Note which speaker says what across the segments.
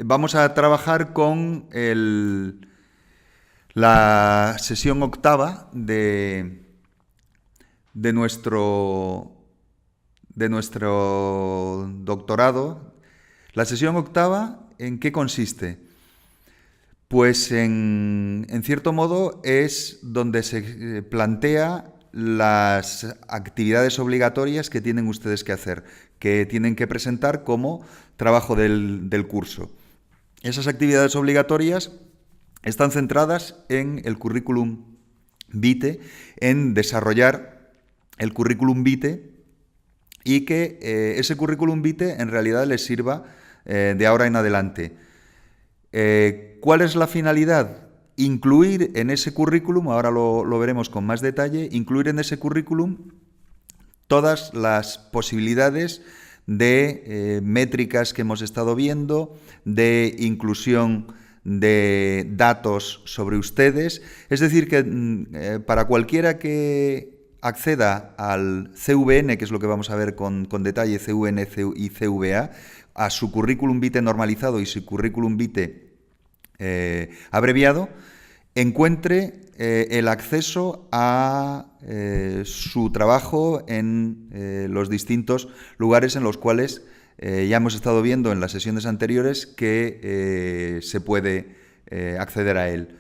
Speaker 1: vamos a trabajar con la sesión octava de nuestro doctorado. La sesión octava, ¿en qué consiste? Pues en cierto modo es donde se plantea las actividades obligatorias que tienen ustedes que hacer, que tienen que presentar como trabajo del curso. Esas actividades obligatorias están centradas en el currículum vitae, en desarrollar el currículum vitae y que ese currículum vitae en realidad les sirva de ahora en adelante. ¿Cuál es la finalidad? Incluir en ese currículum, ahora lo veremos con más detalle, incluir en ese currículum todas las posibilidades de métricas que hemos estado viendo, de inclusión de datos sobre ustedes. Es decir, que para cualquiera que acceda al CVN, que es lo que vamos a ver con detalle, CVN y CVA, a su currículum vitae normalizado y su currículum vitae abreviado, encuentre el acceso a su trabajo en los distintos lugares en los cuales ya hemos estado viendo en las sesiones anteriores que se puede acceder a él.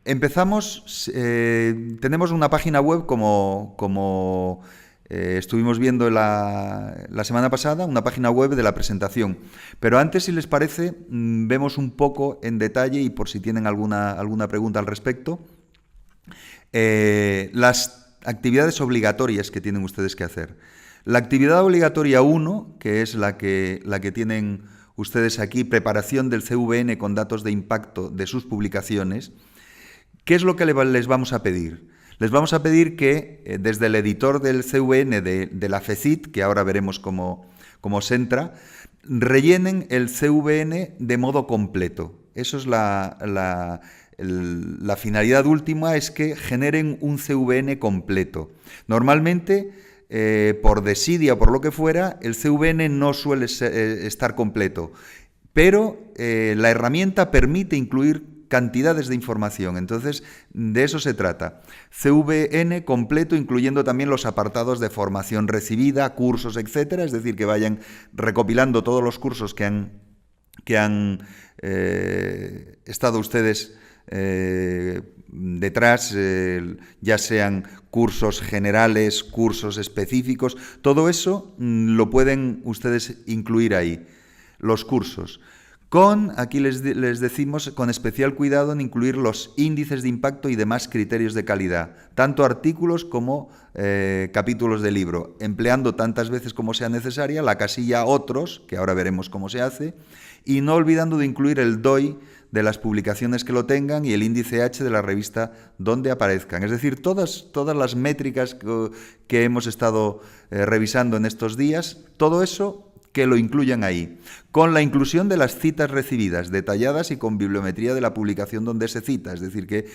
Speaker 1: Empezamos, tenemos una página web como estuvimos viendo la semana pasada, una página web de la presentación. Pero antes, si les parece, vemos un poco en detalle, y por si tienen alguna pregunta al respecto, las actividades obligatorias que tienen ustedes que hacer. La actividad obligatoria 1, que es la que tienen ustedes aquí, preparación del CVN con datos de impacto de sus publicaciones, ¿qué es lo que les vamos a pedir? Les vamos a pedir que desde el editor del CVN de la FECIT, que ahora veremos cómo se entra, rellenen el CVN de modo completo. Eso es la finalidad última, es que generen un CVN completo. Normalmente, por desidia o por lo que fuera, el CVN no suele estar completo, pero la herramienta permite incluir cantidades de información. Entonces, de eso se trata. CVN completo, incluyendo también los apartados de formación recibida, cursos, etcétera, es decir, que vayan recopilando todos los cursos que han estado ustedes detrás, ya sean cursos generales, cursos específicos, todo eso lo pueden ustedes incluir ahí, los cursos. Aquí les decimos con especial cuidado en incluir los índices de impacto y demás criterios de calidad, tanto artículos como capítulos de libro, empleando tantas veces como sea necesaria la casilla otros, que ahora veremos cómo se hace, y no olvidando de incluir el DOI de las publicaciones que lo tengan y el índice H de la revista donde aparezcan. Es decir, todas las métricas que hemos estado revisando en estos días, todo eso que lo incluyan ahí, con la inclusión de las citas recibidas, detalladas y con bibliometría de la publicación donde se cita, es decir, que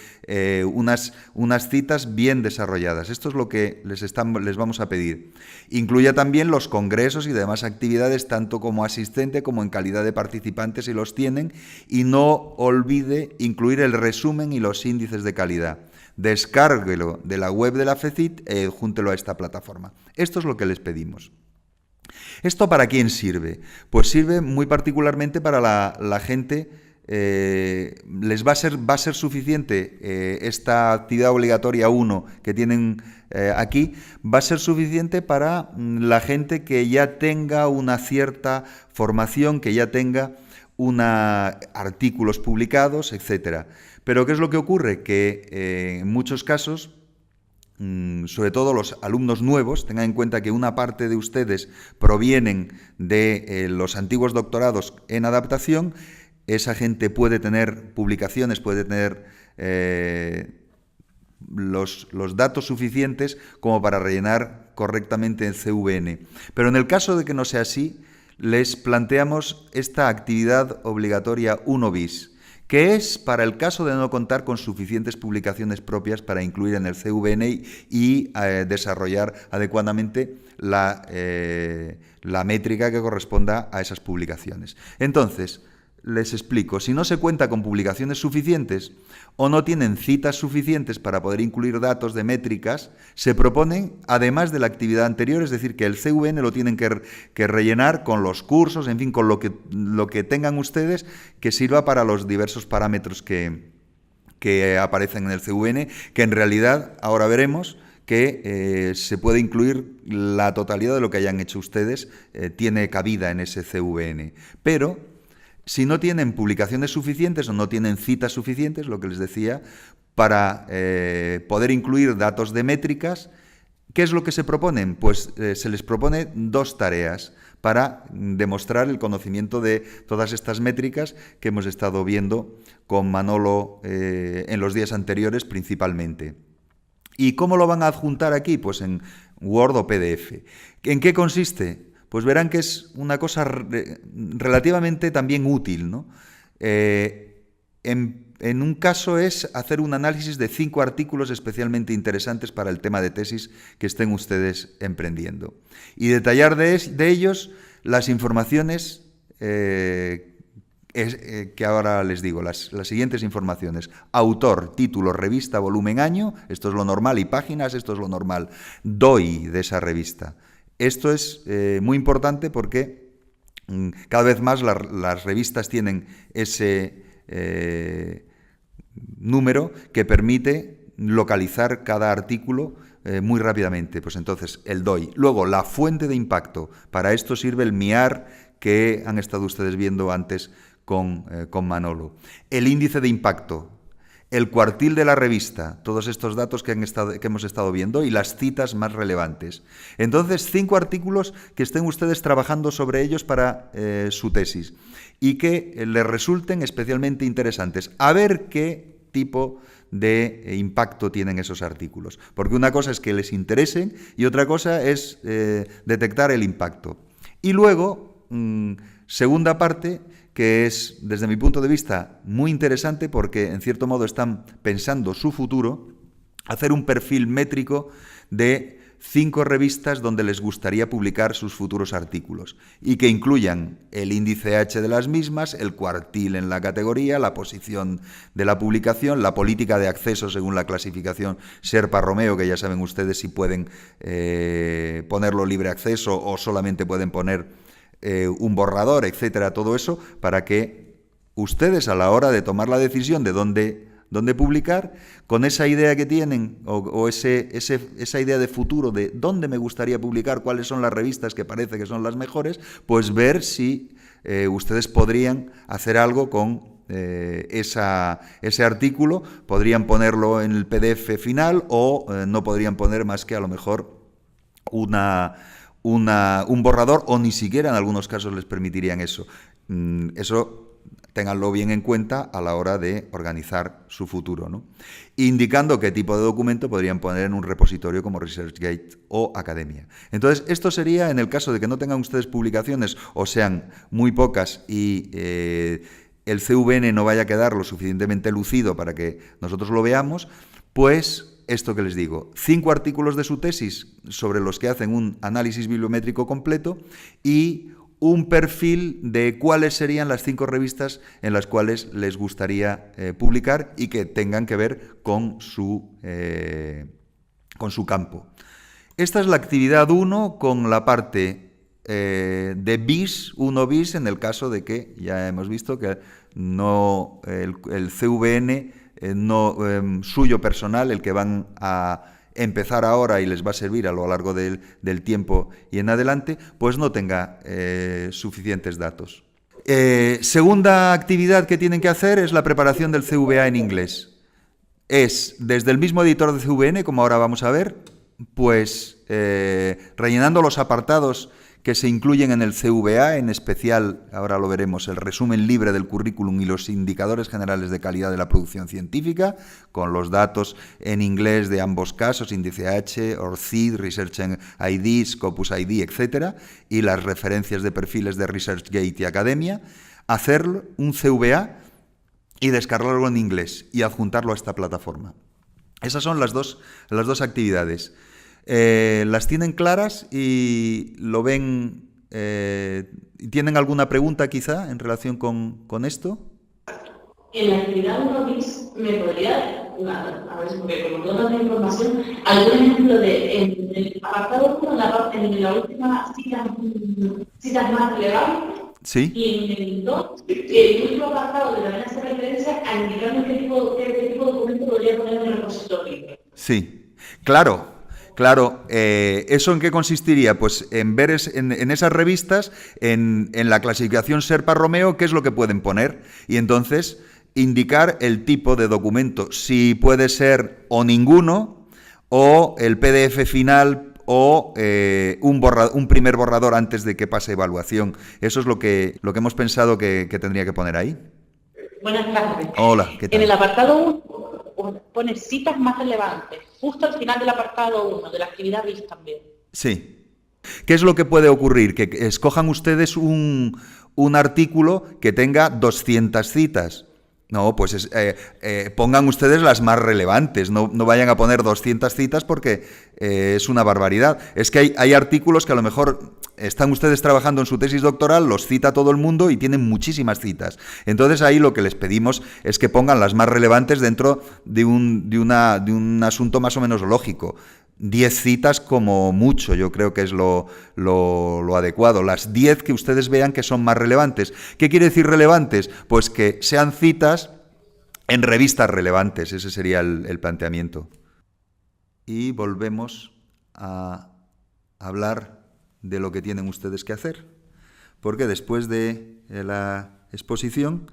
Speaker 1: unas citas bien desarrolladas. Esto es lo que les vamos a pedir. Incluya también los congresos y demás actividades, tanto como asistente como en calidad de participante si los tienen, y no olvide incluir el resumen y los índices de calidad. Descárguelo de la web de la FECIT e júntelo a esta plataforma. Esto es lo que les pedimos. ¿Esto para quién sirve? Pues sirve muy particularmente para la gente, les va a ser suficiente esta actividad obligatoria 1 que tienen aquí, va a ser suficiente para la gente que ya tenga una cierta formación, que ya tenga artículos publicados, etcétera. Pero ¿qué es lo que ocurre? Que en muchos casos, sobre todo los alumnos nuevos, tengan en cuenta que una parte de ustedes provienen de los antiguos doctorados en adaptación, esa gente puede tener publicaciones, puede tener los datos suficientes como para rellenar correctamente el CVN. Pero en el caso de que no sea así, les planteamos esta actividad obligatoria 1 bis, que es para el caso de no contar con suficientes publicaciones propias para incluir en el CVN y desarrollar adecuadamente la métrica que corresponda a esas publicaciones. Entonces, les explico, si no se cuenta con publicaciones suficientes o no tienen citas suficientes para poder incluir datos de métricas, se proponen, además de la actividad anterior, es decir, que el CVN lo tienen que rellenar con los cursos, en fin, con lo que tengan ustedes que sirva para los diversos parámetros que aparecen en el CVN, que en realidad, ahora veremos, que se puede incluir la totalidad de lo que hayan hecho ustedes, tiene cabida en ese CVN. Pero si no tienen publicaciones suficientes o no tienen citas suficientes, lo que les decía, para poder incluir datos de métricas, ¿qué es lo que se proponen? Pues se les propone 2 tareas para demostrar el conocimiento de todas estas métricas que hemos estado viendo con Manolo en los días anteriores principalmente. ¿Y cómo lo van a adjuntar aquí? Pues en Word o PDF. ¿En qué consiste? Pues verán que es una cosa relativamente también útil, ¿no? En un caso es hacer un análisis de 5 artículos especialmente interesantes para el tema de tesis que estén ustedes emprendiendo. Y detallar de ellos las informaciones que ahora les digo, las siguientes informaciones. Autor, título, revista, volumen, año, esto es lo normal, y páginas, esto es lo normal. DOI de esa revista. Esto es muy importante porque cada vez más las revistas tienen ese número que permite localizar cada artículo muy rápidamente. Pues entonces, el DOI. Luego, la fuente de impacto. Para esto sirve el MIAR que han estado ustedes viendo antes con Manolo. El índice de impacto. El cuartil de la revista, todos estos datos que hemos estado viendo y las citas más relevantes. Entonces, 5 artículos que estén ustedes trabajando sobre ellos para su tesis y que les resulten especialmente interesantes. A ver qué tipo de impacto tienen esos artículos. Porque una cosa es que les interesen y otra cosa es detectar el impacto. Y luego, segunda parte, que es, desde mi punto de vista, muy interesante porque, en cierto modo, están pensando su futuro, hacer un perfil métrico de 5 revistas donde les gustaría publicar sus futuros artículos y que incluyan el índice H de las mismas, el cuartil en la categoría, la posición de la publicación, la política de acceso según la clasificación Sherpa-Romeo, que ya saben ustedes si pueden ponerlo libre acceso o solamente pueden poner un borrador, etcétera, todo eso, para que ustedes a la hora de tomar la decisión de dónde publicar, con esa idea que tienen o esa idea de futuro de dónde me gustaría publicar, cuáles son las revistas que parece que son las mejores, pues ver si ustedes podrían hacer algo con ese artículo, podrían ponerlo en el PDF final o no podrían poner más que a lo mejor un borrador o ni siquiera en algunos casos les permitirían eso. Eso ténganlo bien en cuenta a la hora de organizar su futuro, ¿no? Indicando qué tipo de documento podrían poner en un repositorio como ResearchGate o Academia. Entonces, esto sería en el caso de que no tengan ustedes publicaciones o sean muy pocas y el CVN no vaya a quedar lo suficientemente lucido para que nosotros lo veamos, pues esto que les digo, 5 artículos de su tesis sobre los que hacen un análisis bibliométrico completo y un perfil de cuáles serían las 5 revistas en las cuales les gustaría publicar y que tengan que ver con su campo. Esta es la actividad 1 con la parte de bis, 1 bis, en el caso de que ya hemos visto que no el CVN suyo personal, el que van a empezar ahora y les va a servir a lo largo del tiempo y en adelante, pues no tenga suficientes datos. Segunda actividad que tienen que hacer es la preparación del CVA en inglés. Es desde el mismo editor de CVN, como ahora vamos a ver, pues rellenando los apartados que se incluyen en el CVA, en especial, ahora lo veremos, el resumen libre del currículum y los indicadores generales de calidad de la producción científica, con los datos en inglés de ambos casos, índice H, ORCID, Research ID, Scopus ID, etc., y las referencias de perfiles de ResearchGate y Academia, hacer un CVA y descargarlo en inglés y adjuntarlo a esta plataforma. Esas son las dos actividades. ¿Las tienen claras y lo ven? ¿Tienen alguna pregunta quizá en relación con esto?
Speaker 2: En la actividad 1 bis, ¿me podría, a ver, porque como no tengo información, algún ejemplo de en el apartado 1, en la última citas más relevantes?
Speaker 1: Sí.
Speaker 2: Y en el 2, el último apartado de también hace referencia a indicarnos qué tipo de documento podría poner en el repositorio.
Speaker 1: Sí, claro. ¿Eso en qué consistiría? Pues en ver en esas revistas, en la clasificación Sherpa-Romeo, qué es lo que pueden poner. Y entonces indicar el tipo de documento, si puede ser o ninguno, o el PDF final, o un primer borrador antes de que pase evaluación. Eso es lo que hemos pensado que tendría que poner ahí.
Speaker 2: Buenas tardes.
Speaker 1: Hola, ¿qué tal?
Speaker 2: En el apartado 1 pone citas más relevantes, justo al final del apartado 1, de la actividad BIS también.
Speaker 1: Sí. ¿Qué es lo que puede ocurrir? Que escojan ustedes un artículo que tenga 200 citas. No, pues pongan ustedes las más relevantes, no vayan a poner 200 citas porque es una barbaridad. Es que hay artículos que a lo mejor están ustedes trabajando en su tesis doctoral, los cita todo el mundo y tienen muchísimas citas. Entonces ahí lo que les pedimos es que pongan las más relevantes dentro de un asunto más o menos lógico. 10 citas como mucho, yo creo que es lo adecuado. Las 10 que ustedes vean que son más relevantes. ¿Qué quiere decir relevantes? Pues que sean citas en revistas relevantes. Ese sería el planteamiento. Y volvemos a hablar de lo que tienen ustedes que hacer. Porque después de la exposición,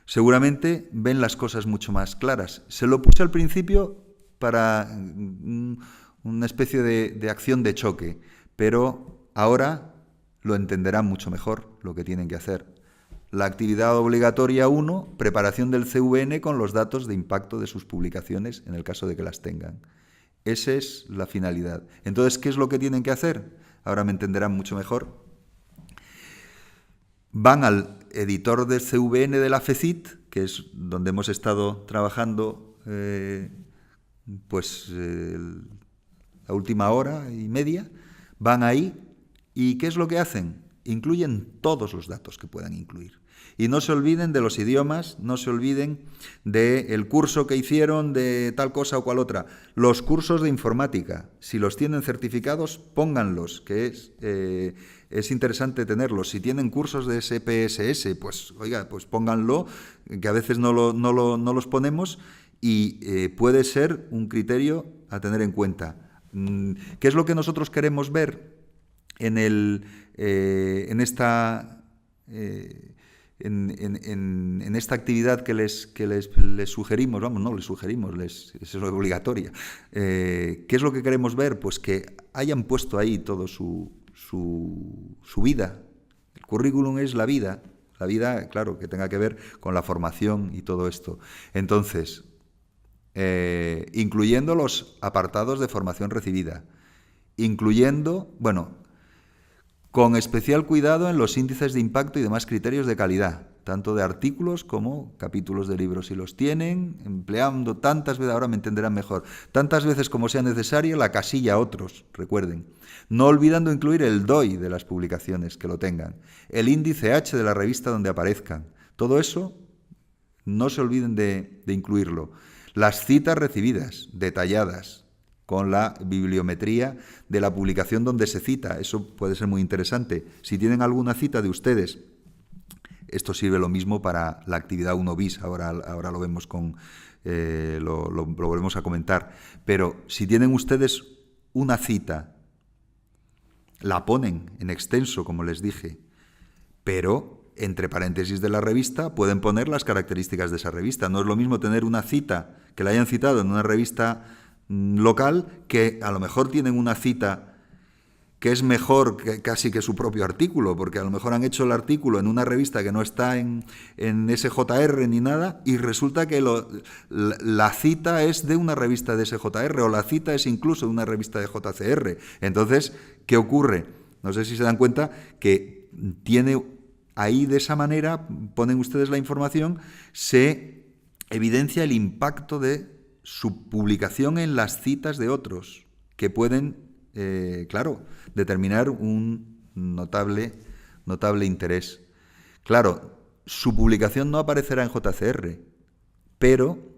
Speaker 1: seguramente ven las cosas mucho más claras. Se lo puse al principio para una especie de acción de choque, pero ahora lo entenderán mucho mejor lo que tienen que hacer. La actividad obligatoria 1, preparación del CVN con los datos de impacto de sus publicaciones en el caso de que las tengan. Esa es la finalidad. Entonces, ¿qué es lo que tienen que hacer? Ahora me entenderán mucho mejor. Van al editor del CVN de la FECIT, que es donde hemos estado trabajando la última hora y media, van ahí y ¿qué es lo que hacen? Incluyen todos los datos que puedan incluir. Y no se olviden de los idiomas, no se olviden del curso que hicieron de tal cosa o cual otra. Los cursos de informática, si los tienen certificados, pónganlos, que es interesante tenerlos. Si tienen cursos de SPSS, pues oiga, pues pónganlo, que a veces no los ponemos y puede ser un criterio a tener en cuenta. ¿Qué es lo que nosotros queremos ver en esta actividad que les sugerimos? Vamos, no les sugerimos, es obligatoria. ¿Qué es lo que queremos ver? Pues que hayan puesto ahí todo su vida. El currículum es la vida, claro, que tenga que ver con la formación y todo esto. Entonces, incluyendo los apartados de formación recibida, incluyendo, con especial cuidado en los índices de impacto y demás criterios de calidad, tanto de artículos como capítulos de libros, si los tienen, empleando tantas veces, ahora me entenderán mejor, tantas veces como sea necesario, la casilla otros, recuerden. No olvidando incluir el DOI de las publicaciones, que lo tengan, el índice H de la revista donde aparezcan. Todo eso, no se olviden de incluirlo. Las citas recibidas, detalladas, con la bibliometría de la publicación donde se cita. Eso puede ser muy interesante. Si tienen alguna cita de ustedes, esto sirve lo mismo para la actividad 1 bis, ahora lo vemos lo volvemos a comentar. Pero si tienen ustedes una cita, la ponen en extenso, como les dije, pero entre paréntesis de la revista pueden poner las características de esa revista. No es lo mismo tener una cita que la hayan citado en una revista local, que a lo mejor tienen una cita que es mejor casi que su propio artículo, porque a lo mejor han hecho el artículo en una revista que no está en SJR ni nada, y resulta que la cita es de una revista de SJR, o la cita es incluso de una revista de JCR. Entonces, ¿qué ocurre? No sé si se dan cuenta que tiene ahí de esa manera ponen ustedes la información, se evidencia el impacto de su publicación en las citas de otros, que pueden, claro, determinar un notable interés. Claro, su publicación no aparecerá en JCR, pero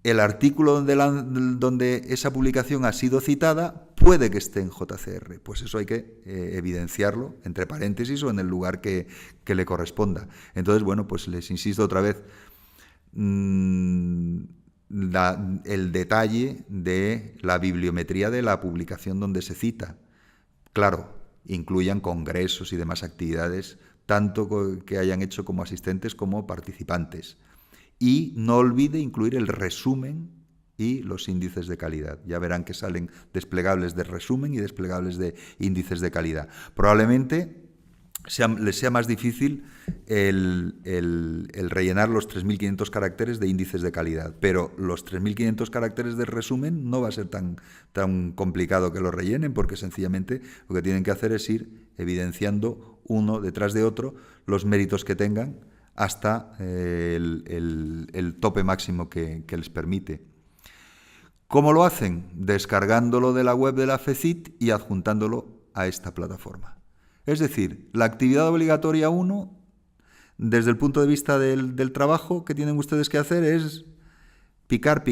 Speaker 1: el artículo donde esa publicación ha sido citada puede que esté en JCR. Pues eso hay que evidenciarlo entre paréntesis o en el lugar que le corresponda. Entonces, bueno, pues les insisto otra vez, el detalle de la bibliometría de la publicación donde se cita. Claro, incluyan congresos y demás actividades, tanto que hayan hecho como asistentes como participantes. Y no olvide incluir el resumen y los índices de calidad. Ya verán que salen desplegables de resumen y desplegables de índices de calidad. Probablemente les sea más difícil el rellenar los 3.500 caracteres de índices de calidad, pero los 3.500 caracteres de resumen no va a ser tan complicado que lo rellenen, porque sencillamente lo que tienen que hacer es ir evidenciando uno detrás de otro los méritos que tengan hasta el tope máximo que les permite. ¿Cómo lo hacen? Descargándolo de la web de la FECIT y adjuntándolo a esta plataforma. Es decir, la actividad obligatoria 1, desde el punto de vista del trabajo que tienen ustedes que hacer, es picar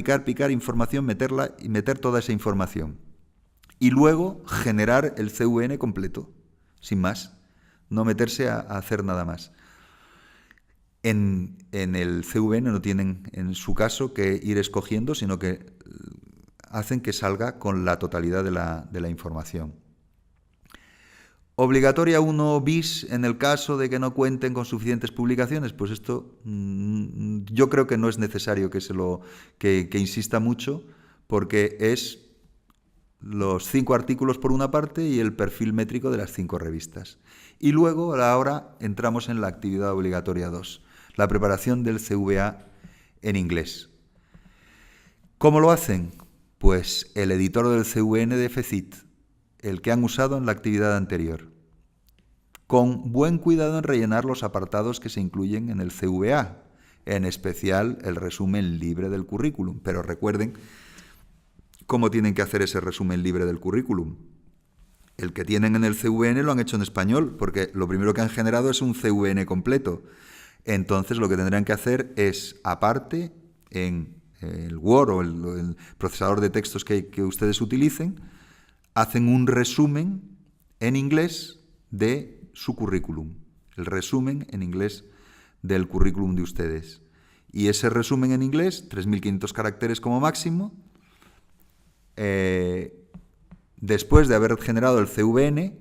Speaker 1: información, meterla y meter toda esa información. Y luego generar el CVN completo, sin más. No meterse a hacer nada más. En el CVN no tienen, en su caso, que ir escogiendo, sino que hacen que salga con la totalidad de la información. Obligatoria 1 bis en el caso de que no cuenten con suficientes publicaciones, pues esto yo creo que no es necesario que insista mucho, porque es los 5 artículos por una parte y el perfil métrico de las 5 revistas. Y luego ahora entramos en la actividad obligatoria 2, la preparación del CVA en inglés. ¿Cómo lo hacen? Pues el editor del CVN de FECIT, el que han usado en la actividad anterior, con buen cuidado en rellenar los apartados que se incluyen en el CVA, en especial el resumen libre del currículum. Pero recuerden cómo tienen que hacer ese resumen libre del currículum. El que tienen en el CVN lo han hecho en español, porque lo primero que han generado es un CVN completo. Entonces lo que tendrán que hacer es, aparte, en el Word o el procesador de textos que ustedes utilicen, hacen un resumen en inglés de su currículum, el resumen en inglés del currículum de ustedes. Y ese resumen en inglés, 3.500 caracteres como máximo, después de haber generado el CVN,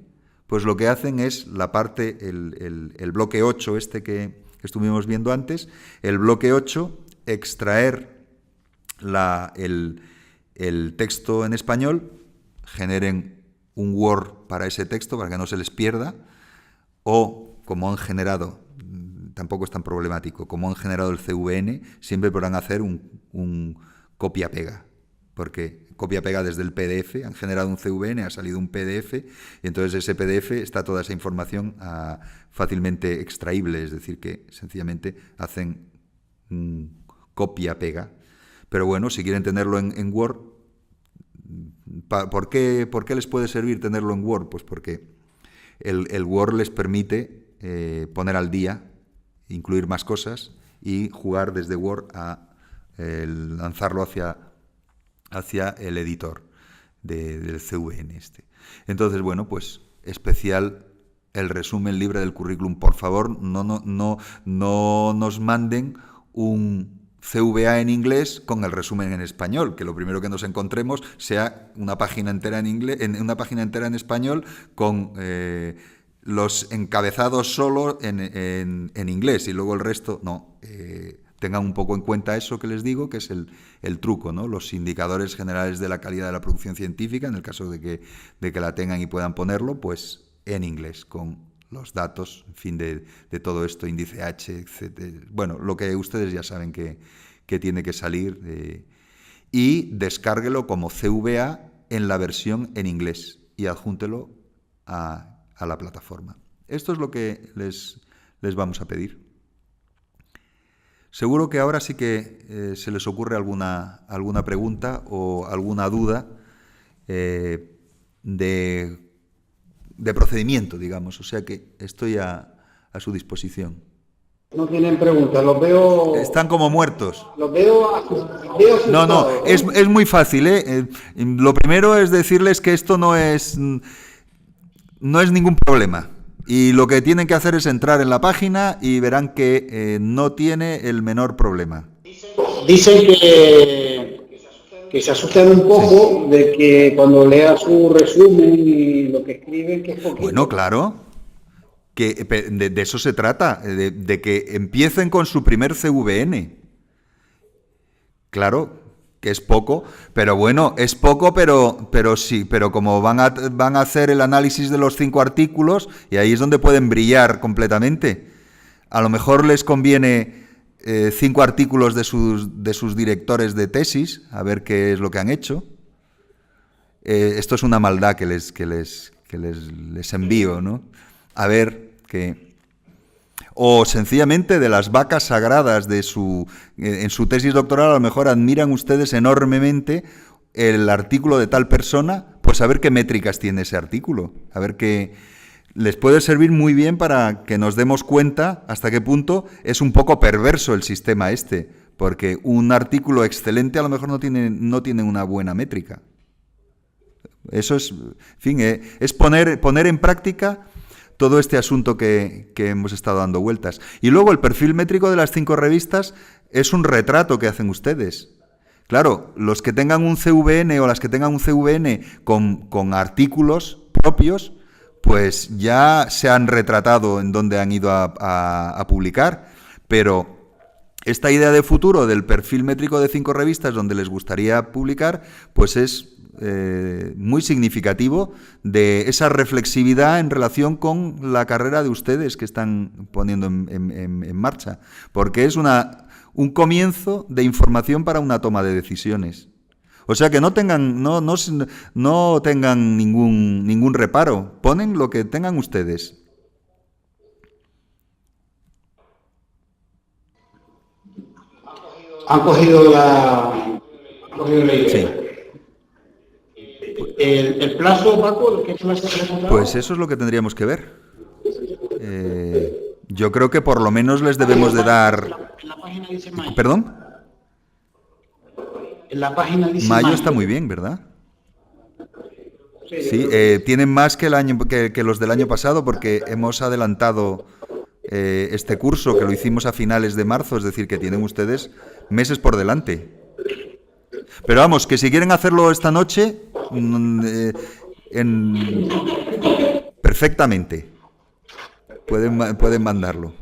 Speaker 1: pues lo que hacen es la parte, el bloque 8 que estuvimos viendo antes, el bloque 8, extraer el texto en español, generen un Word para ese texto para que no se les pierda, o como han generado, tampoco es tan problemático, como han generado el CVN, siempre podrán hacer un copia-pega, porque copia-pega desde el PDF, han generado un CVN, ha salido un PDF, y entonces ese PDF está toda esa información fácilmente extraíble, es decir, que sencillamente hacen copia-pega. Pero bueno, si quieren tenerlo en Word, ¿por qué les puede servir tenerlo en Word? Pues porque el Word les permite poner al día, incluir más cosas y jugar desde Word a lanzarlo hacia el editor del CVN Entonces, bueno, pues especial el resumen libre del currículum. Por favor, no nos manden un CVA en inglés con el resumen en español, que lo primero que nos encontremos sea una página entera en inglés, una página entera en español con los encabezados solo en inglés y luego el resto no. Tengan un poco en cuenta eso que les digo, que es el truco, ¿no? Los indicadores generales de la calidad de la producción científica, en el caso de que la tengan y puedan ponerlo, pues en inglés, con los datos, en fin, de todo esto, índice H, etc. Bueno, lo que ustedes ya saben que tiene que salir. Y descárguelo como CVA en la versión en inglés y adjúntelo a la plataforma. Esto es lo que les vamos a pedir. Seguro que ahora sí que se les ocurre alguna pregunta o alguna duda de procedimiento, digamos. O sea que estoy a su disposición.
Speaker 3: No tienen preguntas, los veo...
Speaker 1: Están como muertos.
Speaker 3: Los veo asustados.
Speaker 1: No, es muy fácil, ¿eh? Lo primero es decirles que esto no es ningún problema. Y lo que tienen que hacer es entrar en la página y verán que no tiene el menor problema.
Speaker 3: Dicen que se asustan un poco de que cuando lea su resumen y lo que escriben, que es poquito.
Speaker 1: Bueno, claro, que de eso se trata, de que empiecen con su primer CVN. Claro, que es poco, pero bueno, es poco, pero sí, pero como van a hacer el análisis de los 5 artículos, y ahí es donde pueden brillar completamente. A lo mejor les conviene 5 artículos de sus directores de tesis, a ver qué es lo que han hecho. Esto es una maldad que les envío, ¿no? A ver qué... O sencillamente de las vacas sagradas en su tesis doctoral, a lo mejor admiran ustedes enormemente el artículo de tal persona, pues a ver qué métricas tiene ese artículo, a ver qué les puede servir muy bien para que nos demos cuenta hasta qué punto es un poco perverso el sistema este, porque un artículo excelente a lo mejor no tiene una buena métrica. Eso es, en fin, es poner en práctica todo este asunto que hemos estado dando vueltas. Y luego el perfil métrico de las 5 revistas es un retrato que hacen ustedes. Claro, los que tengan un CVN o las que tengan un CVN con artículos propios, pues ya se han retratado en donde han ido a publicar, pero esta idea de futuro del perfil métrico de 5 revistas donde les gustaría publicar, pues es muy significativo de esa reflexividad en relación con la carrera de ustedes que están poniendo en marcha, porque es un comienzo de información para una toma de decisiones. O sea que no tengan ningún reparo, ponen lo que tengan ustedes.
Speaker 3: Han cogido la idea.
Speaker 1: Sí.
Speaker 3: El plazo, Paco, ¿qué plazo presentado?
Speaker 1: Pues eso es lo que tendríamos que ver. Yo creo que por lo menos les debemos de dar...
Speaker 3: En la página dice mayo.
Speaker 1: ¿Perdón?
Speaker 3: En la página dice
Speaker 1: Mayo está muy bien, ¿verdad? Sí, tienen más que los del año pasado porque hemos adelantado este curso que lo hicimos a finales de marzo, es decir, que tienen ustedes meses por delante. Pero vamos, que si quieren hacerlo esta noche, perfectamente, pueden mandarlo.